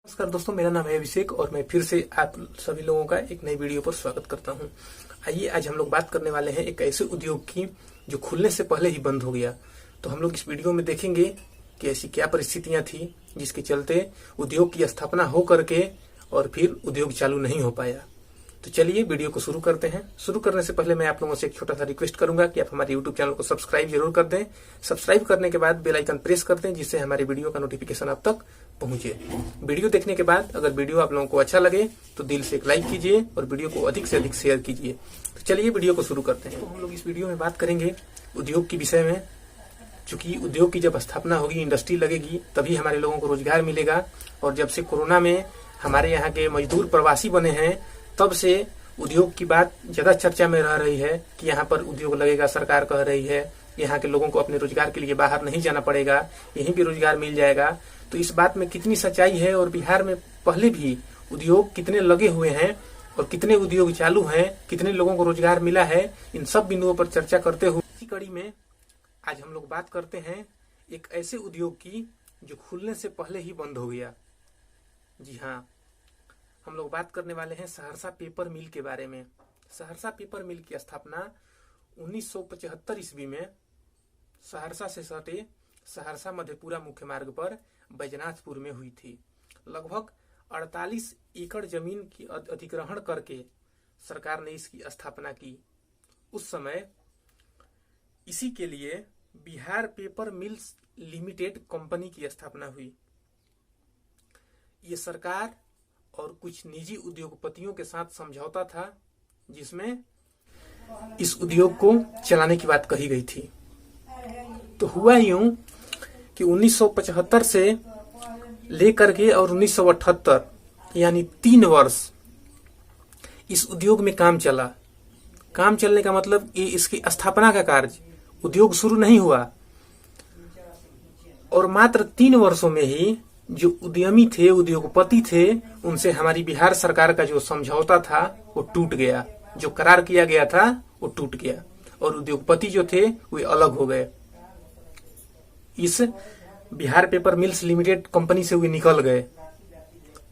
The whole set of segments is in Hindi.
नमस्कार दोस्तों, मेरा नाम है अभिषेक और मैं फिर से आप सभी लोगों का एक नई वीडियो पर स्वागत करता हूं। आइए आज हम लोग बात करने वाले हैं एक ऐसे उद्योग की जो खुलने से पहले ही बंद हो गया। तो हम लोग इस वीडियो में देखेंगे कि ऐसी क्या परिस्थितियां थी जिसके चलते उद्योग की स्थापना हो करके और फिर उद्योग चालू नहीं हो पाया। तो चलिए वीडियो को शुरू करते हैं। शुरू करने से पहले मैं आप लोगों से एक छोटा सा रिक्वेस्ट करूंगा कि आप हमारे YouTube चैनल को सब्सक्राइब जरूर कर दें। सब्सक्राइब करने के बाद बेल आइकन प्रेस कर दें जिससे हमारे वीडियो का नोटिफिकेशन आप तक पहुंचे। वीडियो देखने के बाद अगर वीडियो आप लोगों को अच्छा लगे तो दिल से एक लाइक कीजिए और वीडियो को अधिक से अधिक शेयर कीजिए। तो चलिए वीडियो को शुरू करते हैं। तो हम लोग इस वीडियो में बात करेंगे उद्योग के विषय में। चूंकि उद्योग की जब स्थापना होगी, इंडस्ट्री लगेगी, तभी हमारे लोगों को रोजगार मिलेगा। और जब से कोरोना में हमारे यहाँ के मजदूर प्रवासी बने हैं, तब से उद्योग की बात ज्यादा चर्चा में रह रही है कि यहाँ पर उद्योग लगेगा। सरकार कह रही है यहाँ के लोगों को अपने रोजगार के लिए बाहर नहीं जाना पड़ेगा, यहीं भी रोजगार मिल जाएगा। तो इस बात में कितनी सच्चाई है और बिहार में पहले भी उद्योग कितने लगे हुए हैं और कितने उद्योग चालू हैं, कितने लोगों को रोजगार मिला है, इन सब बिंदुओं पर चर्चा करते हुए इसी कड़ी में आज हम लोग बात करते हैं एक ऐसे उद्योग की जो खुलने से पहले ही बंद हो गया। जी हाँ, हम लोग बात करने वाले हैं सहरसा पेपर मिल के बारे में। सहरसा पेपर मिल की स्थापना 1975 ईस्वी में सहरसा से सटे सहरसा मधेपुरा मुख्य मार्ग पर बैजनाथपुर में हुई थी। लगभग 48 एकड़ जमीन की अधिग्रहण करके सरकार ने इसकी स्थापना की। उस समय इसी के लिए Bihar paper mills limited company की स्थापना हुई। ये सरकार और कुछ निजी उद्योगपतियों के साथ समझौता था जिसमें इस उद्योग को चलाने की बात कही गई थी। तो हुआ यूं कि 1975 से लेकर के और 1978 यानी 3 वर्ष इस उद्योग में काम चला। काम चलने का मतलब ये इसकी स्थापना का कार्य, उद्योग शुरू नहीं हुआ। और मात्र 3 वर्षों में ही जो उद्यमी थे, उद्योगपति थे, उनसे हमारी बिहार सरकार का जो समझौता था वो टूट गया। जो करार किया गया था वो टूट गया और उद्योगपति जो थे वे अलग हो गए। इस Bihar paper mills limited company से वे निकल गए।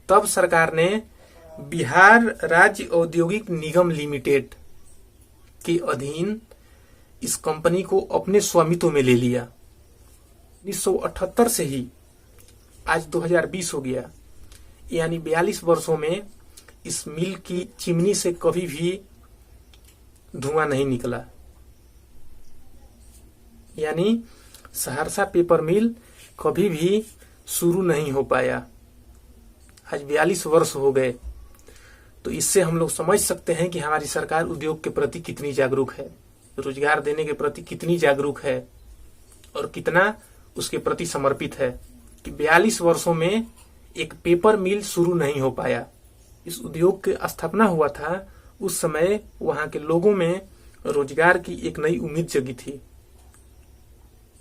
तब सरकार ने बिहार राज्य औद्योगिक निगम लिमिटेड के अधीन इस कंपनी को अपने स्वामित्व में ले लिया। 1978 से ही आज 2020 हो गया, यानी 42 वर्षों में इस मिल की चिमनी से कभी भी धुआं नहीं निकला। यानी सहरसा पेपर मिल कभी भी शुरू नहीं हो पाया। आज 42 वर्ष हो गए। तो इससे हम लोग समझ सकते हैं कि हमारी सरकार उद्योग के प्रति कितनी जागरूक है, रोजगार देने के प्रति कितनी जागरूक है और कितना उसके प्रति समर्पित है कि 42 वर्षों में एक पेपर मिल शुरू नहीं हो पाया। इस उद्योग की स्थापना हुआ था, उस समय वहां के लोगों में रोजगार की एक नई उम्मीद जगी थी।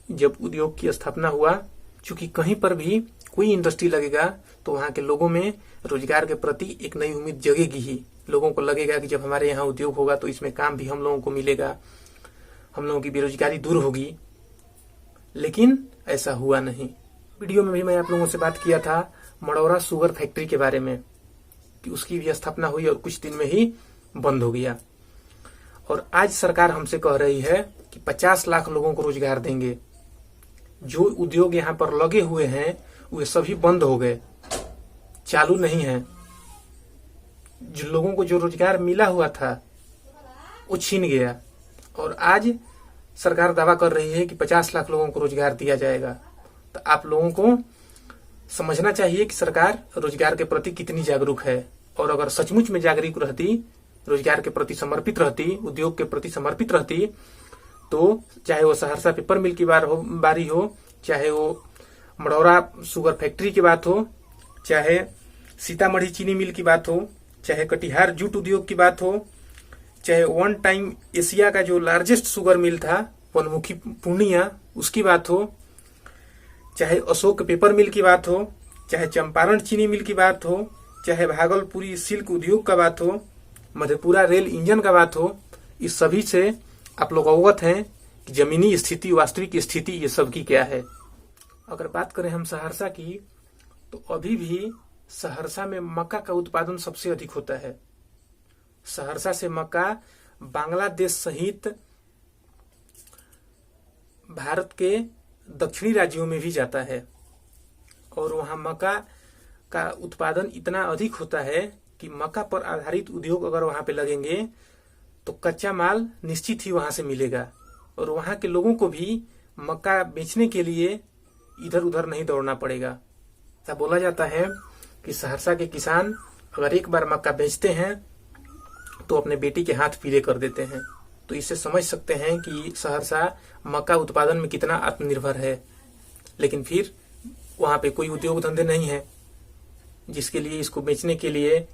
जब उद्योग की स्थापना हुआ, चूंकि कहीं पर भी कोई इंडस्ट्री लगेगा तो वहां के लोगों में रोजगार के प्रति एक नई उम्मीद जगेगी ही। लोगों को लगेगा कि जब हमारे यहाँ उद्योग होगा तो इसमें काम भी हम लोगों को मिलेगा, हम लोगों की बेरोजगारी दूर होगी। लेकिन ऐसा हुआ नहीं। वीडियो में भी मैं आप लोगों से बात किया था मड़ौरा शुगर फैक्ट्री के बारे में कि उसकी भी स्थापना हुई और कुछ दिन में ही बंद हो गया। और आज सरकार हमसे कह रही है कि 50 लाख लोगों को रोजगार देंगे। जो उद्योग यहाँ पर लगे हुए हैं वे सभी बंद हो गए, चालू नहीं है। जो लोगों को जो रोजगार मिला हुआ था वो छीन गया और आज सरकार दावा कर रही है कि 50 लाख लोगों को रोजगार दिया जाएगा। तो आप लोगों को समझना चाहिए कि सरकार रोजगार के प्रति कितनी जागरूक है। और अगर सचमुच में जागरूक रहती, रोजगार के प्रति समर्पित रहती, उद्योग के प्रति समर्पित रहती, तो चाहे वो सहरसा पेपर मिल की बारी हो, चाहे वो मड़ौरा शुगर फैक्ट्री की बात हो, चाहे सीतामढ़ी चीनी मिल की बात हो, चाहे कटिहार जूट उद्योग की बात हो, चाहे वन टाइम एशिया का जो लार्जेस्ट शुगर मिल था वनमुखी पूर्णिया उसकी बात हो, चाहे अशोक पेपर मिल की बात हो, चाहे चंपारण चीनी मिल की बात हो, चाहे भागलपुरी सिल्क उद्योग का बात हो, मधेपुरा रेल इंजन का बात हो, इस सभी से आप लोग अवगत हैं कि जमीनी स्थिति, वास्तविक स्थिति ये सब की क्या है। अगर बात करें हम सहरसा की, तो अभी भी सहरसा में मक्का का उत्पादन सबसे अधिक होता है। सहरसा से मक्का बांग्लादेश सहित भारत के दक्षिणी राज्यों में भी जाता है और वहां मक्का का उत्पादन इतना अधिक होता है कि मक्का पर आधारित उद्योग अगर वहां पे लगेंगे तो कच्चा माल निश्चित ही वहां से मिलेगा और वहां के लोगों को भी मक्का बेचने के लिए इधर उधर नहीं दौड़ना पड़ेगा। ऐसा बोला जाता है कि सहरसा के किसान अगर एक बार मक्का बेचते हैं तो अपने बेटी के हाथ पीले कर देते हैं। तो इससे समझ सकते हैं कि सहरसा मक्का उत्पादन में कितना आत्मनिर्भर है। लेकिन फिर वहां पे कोई उद्योग धंधे नहीं है, जिसके लिए इसको बेचने के लिए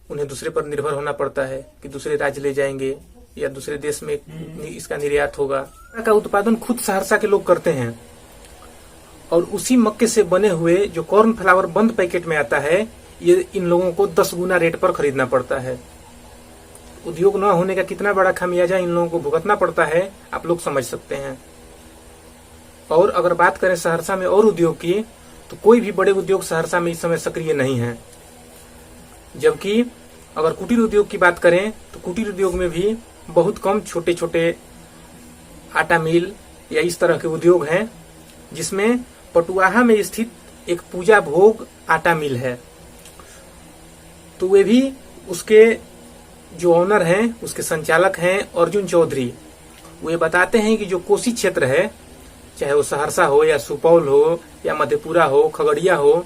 उन्हें दूसरे पर निर्भर होना पड़ता है कि दूसरे राज्य ले जाएंगे या दूसरे देश में इसका निर्यात होगा। मक्का का उत्पादन खुद सहरसा के लोग करते हैं और उसी मक्के से बने हुए जो कॉर्न फ्लावर बंद पैकेट में आता है, ये इन लोगों को 10 गुना रेट पर खरीदना पड़ता है। उद्योग न होने का कितना बड़ा खामियाजा इन लोगों को भुगतना पड़ता है, आप लोग समझ सकते हैं। और अगर बात करें सहरसा में और उद्योग की, तो कोई भी बड़े उद्योग सहरसा में इस समय सक्रिय नहीं है। जबकि अगर कुटीर उद्योग की बात करें तो कुटीर उद्योग में भी बहुत कम छोटे छोटे आटा मिल या इस तरह के उद्योग हैं, जिसमें पटुआहा में स्थित एक पूजा भोग आटा मिल है। तो वे भी उसके जो ऑनर हैं, उसके संचालक हैं अर्जुन चौधरी, वे बताते हैं कि जो कोसी क्षेत्र है, चाहे वो सहरसा हो या सुपौल हो या मधेपुरा हो, खगड़िया हो,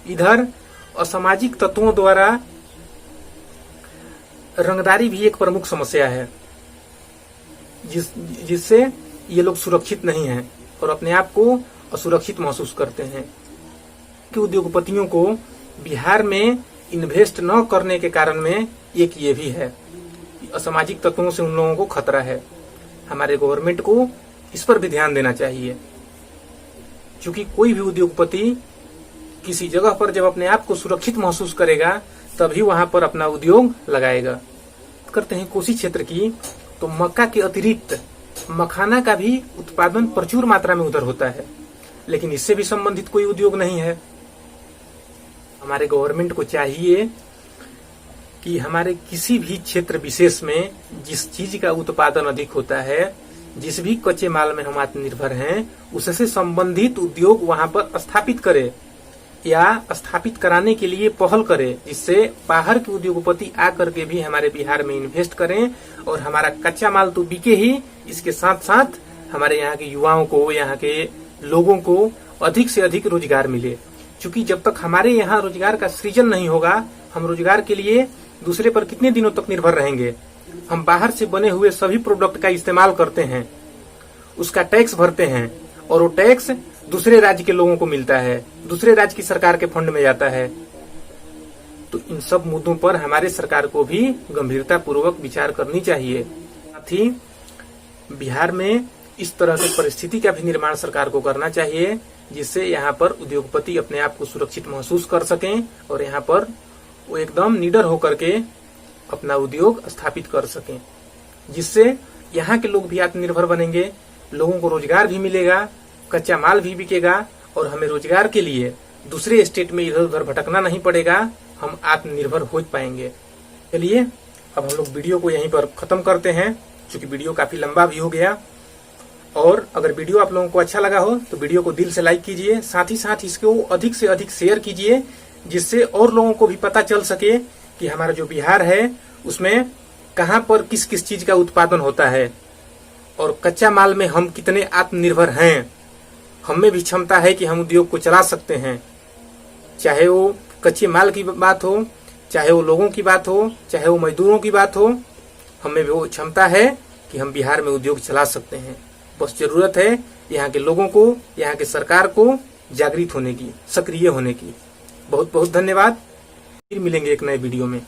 इधर असामाजिक तत्वों द्वारा रंगदारी भी एक प्रमुख समस्या है, जिससे ये लोग सुरक्षित नहीं हैं और अपने आप को असुरक्षित महसूस करते हैं। कि उद्योगपतियों को बिहार में इन्वेस्ट न करने के कारण में एक ये भी है, असामाजिक तत्वों से उन लोगों को खतरा है। हमारे गवर्नमेंट को इस पर भी ध्यान देना चाहिए, क्योंकि कोई भी उद्योगपति किसी जगह पर जब अपने आप को सुरक्षित महसूस करेगा तभी वहां पर अपना उद्योग लगाएगा। करते हैं कोसी क्षेत्र की, तो मक्का के अतिरिक्त मखाना का भी उत्पादन प्रचुर मात्रा में उधर होता है, लेकिन इससे भी संबंधित कोई उद्योग नहीं है। हमारे गवर्नमेंट को चाहिए कि हमारे किसी भी क्षेत्र विशेष में जिस चीज का उत्पादन अधिक होता है, जिस भी कच्चे माल में हम आत्मनिर्भर हैं, उससे संबंधित उद्योग वहां पर स्थापित करे या स्थापित कराने के लिए पहल करे, जिससे बाहर के उद्योगपति आकर के भी हमारे बिहार में इन्वेस्ट करें और हमारा कच्चा माल तो बिके ही, इसके साथ साथ हमारे यहाँ के युवाओं को, यहाँ के लोगों को अधिक से अधिक रोजगार मिले। क्योंकि जब तक हमारे यहाँ रोजगार का सृजन नहीं होगा, हम रोजगार के लिए दूसरे पर कितने दिनों तक निर्भर रहेंगे। हम बाहर से बने हुए सभी प्रोडक्ट का इस्तेमाल करते हैं, उसका टैक्स भरते हैं और वो टैक्स दूसरे राज्य के लोगों को मिलता है, दूसरे राज्य की सरकार के फंड में जाता है। तो इन सब मुद्दों पर हमारे सरकार को भी गंभीरता पूर्वक विचार करनी चाहिए। साथ ही बिहार में इस तरह की परिस्थिति का भी निर्माण सरकार को करना चाहिए, जिससे यहाँ पर उद्योगपति अपने आप को सुरक्षित महसूस कर सकें और यहाँ पर वो एकदम निडर होकर के अपना उद्योग स्थापित कर सकें, जिससे यहाँ के लोग भी आत्मनिर्भर बनेंगे, लोगों को रोजगार भी मिलेगा, कच्चा माल भी बिकेगा और हमें रोजगार के लिए दूसरे स्टेट में इधर उधर भटकना नहीं पड़ेगा, हम आत्मनिर्भर हो पाएंगे। चलिए अब हम लोग वीडियो को यहीं पर खत्म करते हैं, क्योंकि वीडियो काफी लंबा भी हो गया। और अगर वीडियो आप लोगों को अच्छा लगा हो तो वीडियो को दिल से लाइक कीजिए, साथ ही साथ इसको अधिक से अधिक शेयर कीजिए, जिससे और लोगों को भी पता चल सके कि हमारा जो बिहार है उसमें कहां पर किस किस चीज का उत्पादन होता है और कच्चा माल में हम कितने आत्मनिर्भर हैं। हमें भी क्षमता है कि हम उद्योग को चला सकते हैं, चाहे वो कच्चे माल की बात हो, चाहे वो लोगों की बात हो, चाहे वो मजदूरों की बात हो, हमें भी वो क्षमता है कि हम बिहार में उद्योग चला सकते हैं। बस जरूरत है यहाँ के लोगों को, यहाँ के सरकार को जागृत होने की, सक्रिय होने की। बहुत बहुत धन्यवाद। फिर मिलेंगे एक नए वीडियो में।